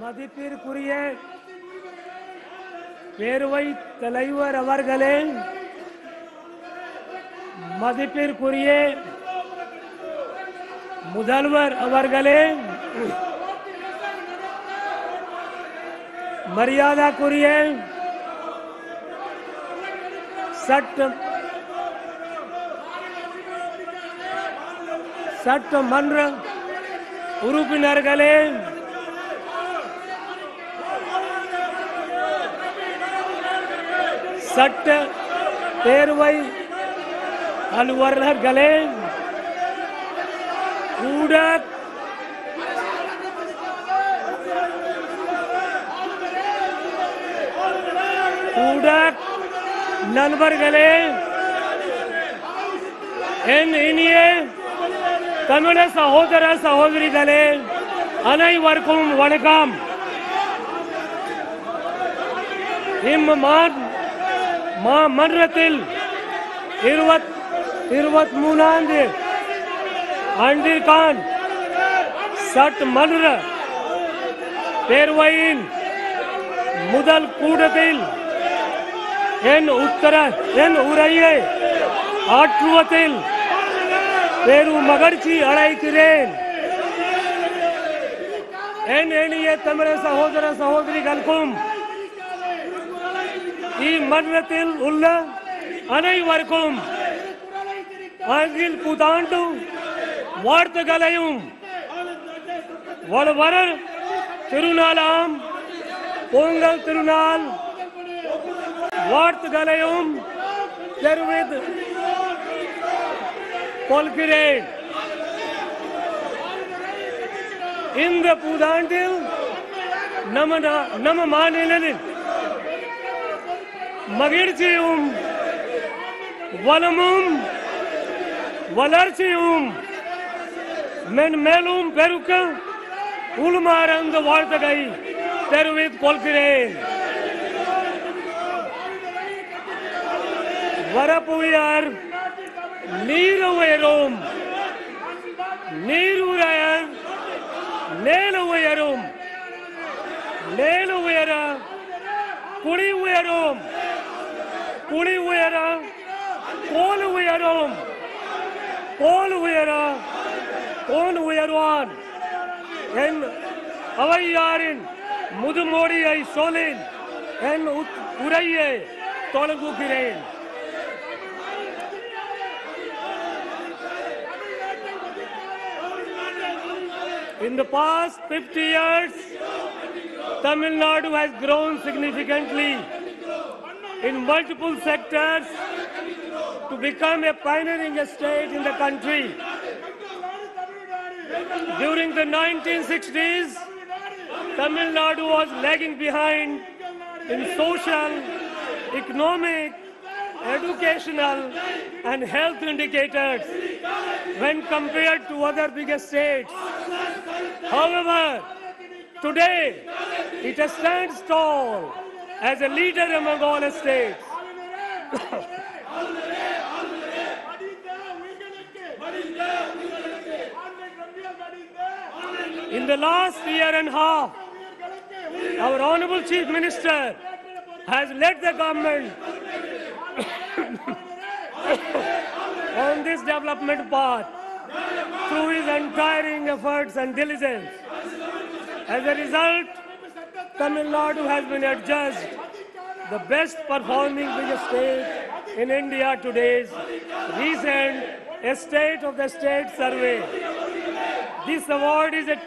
மதிப்பிற்குரிய பேரவை தலைவர் அவர்களே, மதிப்பிற்குரிய முதல்வர் அவர்களே, மரியாதைக்குரிய சட்டமன்ற உறுப்பினர்களே, சட்ட பேரவை அலுவலர்களே, நண்பர்களே, என் இனிய தமிழ சகோதர சகோதரிகளே, அனைவருக்கும் வணக்கம். மன்றத்தில் 23ஆம் ஆண்டிற்கான சட்டமன்ற பேரவையின் முதல் கூட்டத்தில் என் உரையை ஆற்றுவதில் பெரும் மகிழ்ச்சி அடைகிறேன். என் இனிய தமிழ சகோதர சகோதரிகளுக்கும் இம்மன்றத்தில் உள்ள அனைவருக்கும் ஆங்கில புத்தாண்டு வாழ்த்துக்களையும் வளவர திருநாளாம் பொங்கல் திருநாள் வாழ்த்துக்களையும் தெரிவித்துக் கொள்கிறேன். இந்த புத்தாண்டில் நம்ம மாநிலத்தில் மகிழ்ச்சியும் வளமும் வளர்ச்சியும் மென்மேலும் பெருக்க உள்மாறு அந்த வாழ்த்துக்களை தெரிவித்துக் கொள்கிறேன். வரப்புயர் நீர் உயரும், நீர் உயர் நேல் உயரும், நேல் உயர குடி உயரும், குடி உயர கோல் உயரும், கோல் உயர கோன் உயர்வான். என் அவையாரின் முதுமொழியை சொல்லின் என் உரையை தொடங்குகிறேன். In the past 50 years, Tamil Nadu has grown significantly in multiple sectors to become a pioneering state in the country. During the 1960s, Tamil Nadu was lagging behind in social, economic, educational and health indicators when compared to other bigger states. However, today it stands tall as a leader among all states. In the last year and a half, our Honorable Chief Minister has led the government on this development path through his untiring efforts and diligence. As a result, Tamil Nadu has been adjudged the best performing biggest state in India today's recent State of the State survey. This award is a